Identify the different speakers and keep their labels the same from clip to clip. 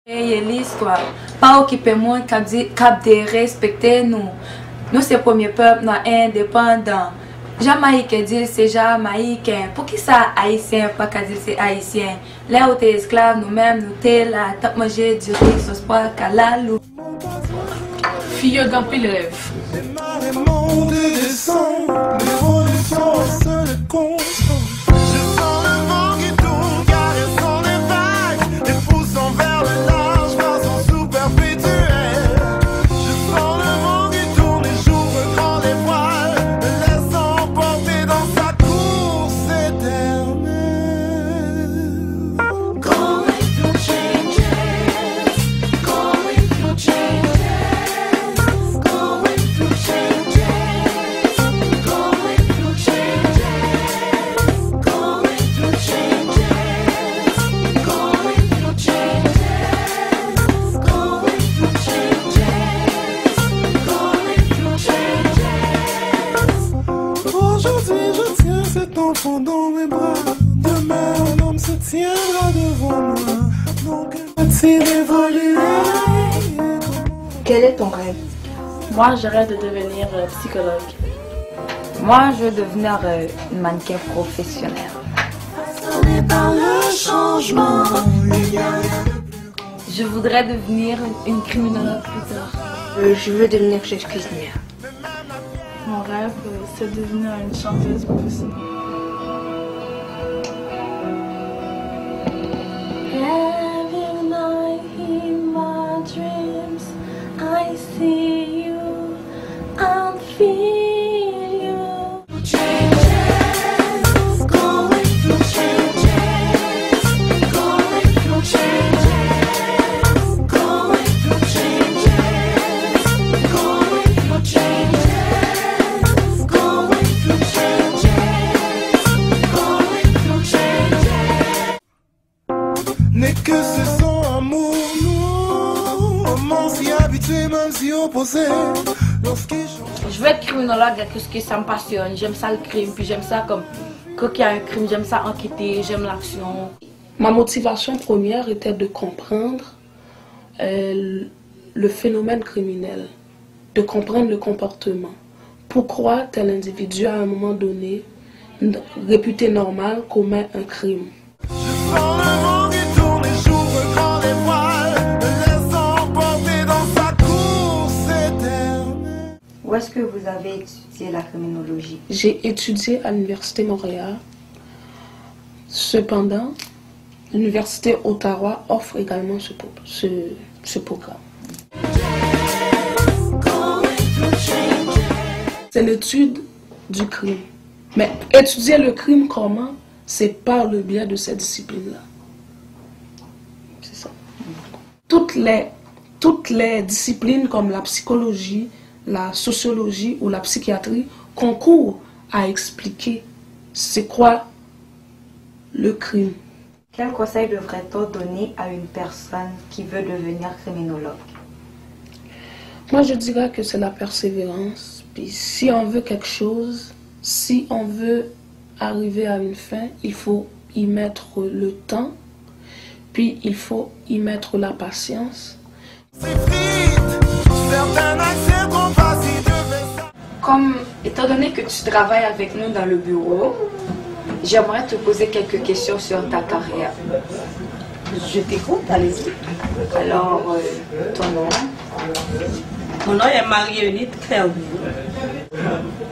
Speaker 1: Et l'histoire, pas occuper moi cap de respecter nous. Nous c'est premier peuple indépendant. Jamaïcain dit c'est Jamaïcain. Pour qui ça haïtien pas qu'à dire c'est haïtien. Là où t'es esclave nous-mêmes nous t'es là t'as mangé du riz sauce pois calalou.
Speaker 2: Fille d'un pile rêve.
Speaker 3: Dans mes bras, demain un homme se tiendra devant moi. Donc va-t-il évoluer?
Speaker 4: Quel est ton rêve?
Speaker 2: Moi, je rêve de devenir psychologue.
Speaker 1: Moi, je veux devenir une mannequin professionnelle.
Speaker 3: Par le changement,
Speaker 1: Je voudrais devenir une criminologue plus tard.
Speaker 4: Je veux devenir chef cuisinière.
Speaker 2: Mon rêve, c'est de devenir une chanteuse professionnelle.
Speaker 5: Every night in my dreams, I see you, I feel you. Changes, going through changes, going through changes, going through changes, going through changes, going through changes, going through changes.
Speaker 3: n'est que ce son amour, nous, comment s'y habituer même si opposé.
Speaker 2: Je veux être criminologue parce que ça me passionne. J'aime ça le crime, puis j'aime ça comme quand il y a un crime, j'aime ça enquêter, j'aime l'action.
Speaker 6: Ma motivation première était de comprendre le phénomène criminel, de comprendre le comportement. Pourquoi tel individu à un moment donné, réputé normal, commet un crime.
Speaker 4: Où est-ce que vous avez étudié la criminologie?
Speaker 6: J'ai étudié à l'Université Montréal. Cependant, l'Université Ottawa offre également ce programme. C'est l'étude du crime. Mais étudier le crime comment? C'est par le biais de cette discipline-là. C'est ça. Toutes les disciplines comme la psychologie, la sociologie ou la psychiatrie concourent à expliquer c'est quoi le crime.
Speaker 4: Quel conseil devrait-on donner à une personne qui veut devenir criminologue?
Speaker 6: Moi, je dirais que c'est la persévérance. Puis si on veut quelque chose, si on veut arriver à une fin, il faut y mettre le temps, puis il faut y mettre la patience.
Speaker 1: Comme, étant donné que tu travailles avec nous dans le bureau, j'aimerais te poser quelques questions sur ta carrière.
Speaker 7: Je t'écoute, allez-y.
Speaker 1: Alors, ton nom?
Speaker 7: Mon nom est Marie-Eunite Clairville.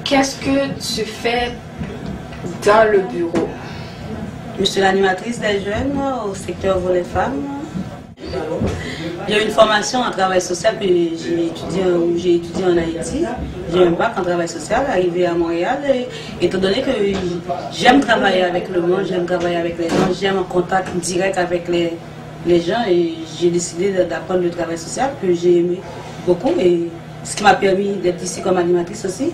Speaker 1: Qu'est-ce que tu fais dans le bureau?
Speaker 7: Je suis l'animatrice des jeunes au secteur volet femmes. J'ai une formation en travail social que j'ai étudié en Haïti. J'ai un bac en travail social arrivé à Montréal. Et étant donné que j'aime travailler avec le monde, j'aime travailler avec les gens, j'aime un contact direct avec les gens et j'ai décidé d'apprendre le travail social que j'ai aimé beaucoup. Et ce qui m'a permis d'être ici comme animatrice aussi.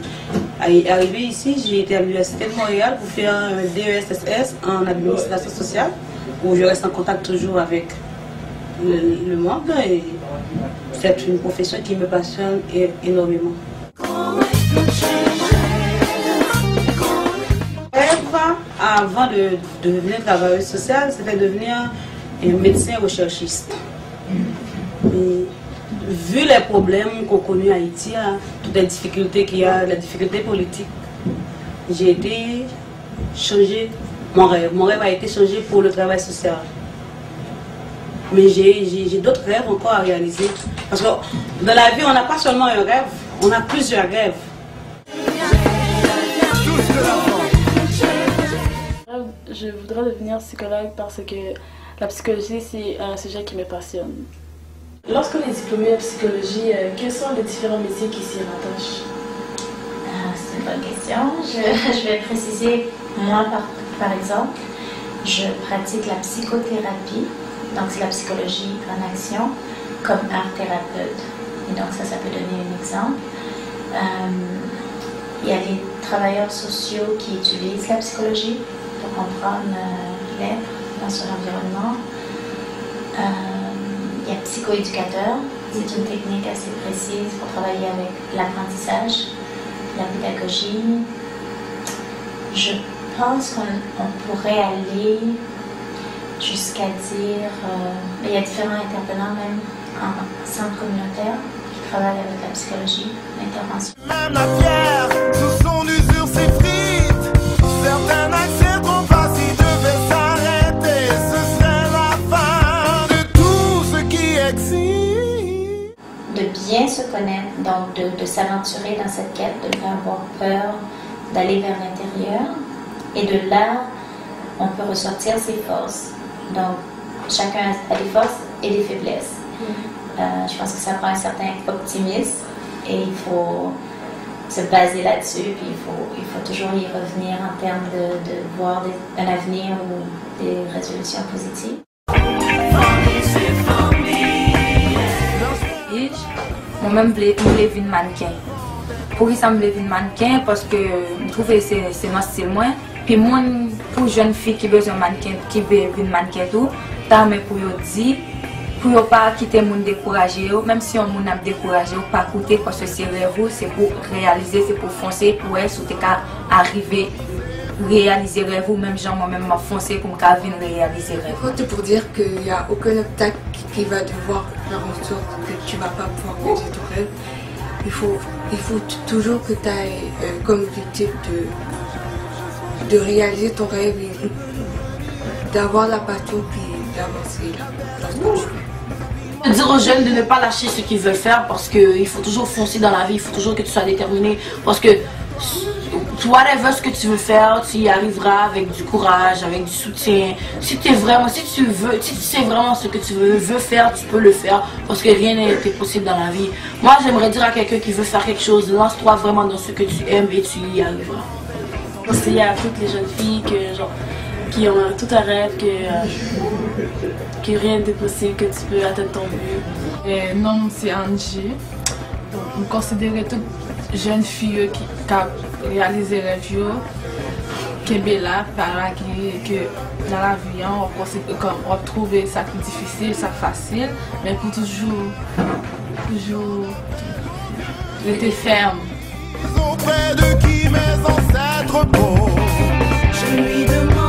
Speaker 7: Arrivé ici, j'ai été à l'Université de Montréal pour faire un DESSS en administration sociale où je reste en contact toujours avec le monde et c'est une profession qui me passionne énormément. Avant de devenir travailleuse sociale, c'était devenir un médecin recherchiste. Mais vu les problèmes qu'on connaît à Haïti, hein, toutes les difficultés qu'il y a, la difficulté politique, j'ai été changé mon rêve. Mon rêve a été changé pour le travail social. Mais j'ai d'autres rêves encore à réaliser. Parce que dans la vie, on n'a pas seulement un rêve, on a plusieurs rêves.
Speaker 6: Je voudrais devenir psychologue parce que la psychologie, c'est un sujet qui me passionne. Lorsqu'on est diplômé en psychologie, quels sont les différents métiers qui s'y rattachent?
Speaker 8: C'est une bonne question. Je vais préciser, moi par exemple, je pratique la psychothérapie, donc c'est la psychologie en action, comme art thérapeute. Et donc ça peut donner un exemple. Il y a les travailleurs sociaux qui utilisent la psychologie pour comprendre l'être dans son environnement. Il y a psychoéducateur, c'est une technique assez précise pour travailler avec l'apprentissage, la pédagogie. Je pense qu'on pourrait aller jusqu'à dire, il y a différents intervenants même en centre communautaire qui travaillent avec la psychologie, l'intervention.
Speaker 3: Même la pierre, sous son usure s'effrite. Certains accepteront pas si je vais s'arrêter. Ce serait la fin de tout ce qui existe.
Speaker 8: De bien se connaître, donc de s'aventurer dans cette quête, de ne pas avoir peur, d'aller vers l'intérieur. Et de là, on peut ressortir ses forces. Donc, chacun a des forces et des faiblesses. Je pense que ça prend un certain optimisme et il faut se baser là-dessus. Puis il faut toujours y revenir en termes de voir un avenir ou des résolutions positives.
Speaker 1: Moi-même, je voulais être mannequin. Pour ça, je voulais être mannequin parce que je trouve que c'est mon style. Puis moi, pour les jeunes filles qui besoin de mannequin, qui veulent mannequin tout, mais pour eux dire, pour ne pas quitter le monde découragé, même si on a découragé, pas coûter parce que c'est rêve, c'est pour réaliser, c'est pour foncer, pour être, si arriver réaliser rêve, même genre moi-même m'a foncé pour me venir réaliser rêve.
Speaker 9: C'est pour dire qu'il n'y a aucun obstacle qui va devoir faire en sorte que tu ne vas pas pouvoir réaliser ton rêve. Il faut toujours que tu aies comme objectif de réaliser ton rêve et d'avoir la passion puis d'avancer dans ce que tu fais.
Speaker 2: Dire aux jeunes de ne pas lâcher ce qu'ils veulent faire parce qu'il faut toujours foncer dans la vie, il faut toujours que tu sois déterminé parce que whatever ce que tu veux faire, tu y arriveras avec du courage, avec du soutien. Si tu sais vraiment ce que tu veux faire, tu peux le faire parce que rien n'est possible dans la vie. Moi, j'aimerais dire à quelqu'un qui veut faire quelque chose, lance-toi vraiment dans ce que tu aimes et tu y arriveras.
Speaker 6: Conseiller à toutes les jeunes filles qui ont tout un rêve, que rien n'est possible, que tu peux atteindre ton but.
Speaker 10: Mon nom c'est Angie. Je considère toutes jeune fille qui a réalisé rêve qui est belle que dans la vie on retrouve ça qui est difficile, ça facile, mais pour toujours rester ferme.
Speaker 3: Auprès de qui mes ancêtres posent.
Speaker 5: Je lui demande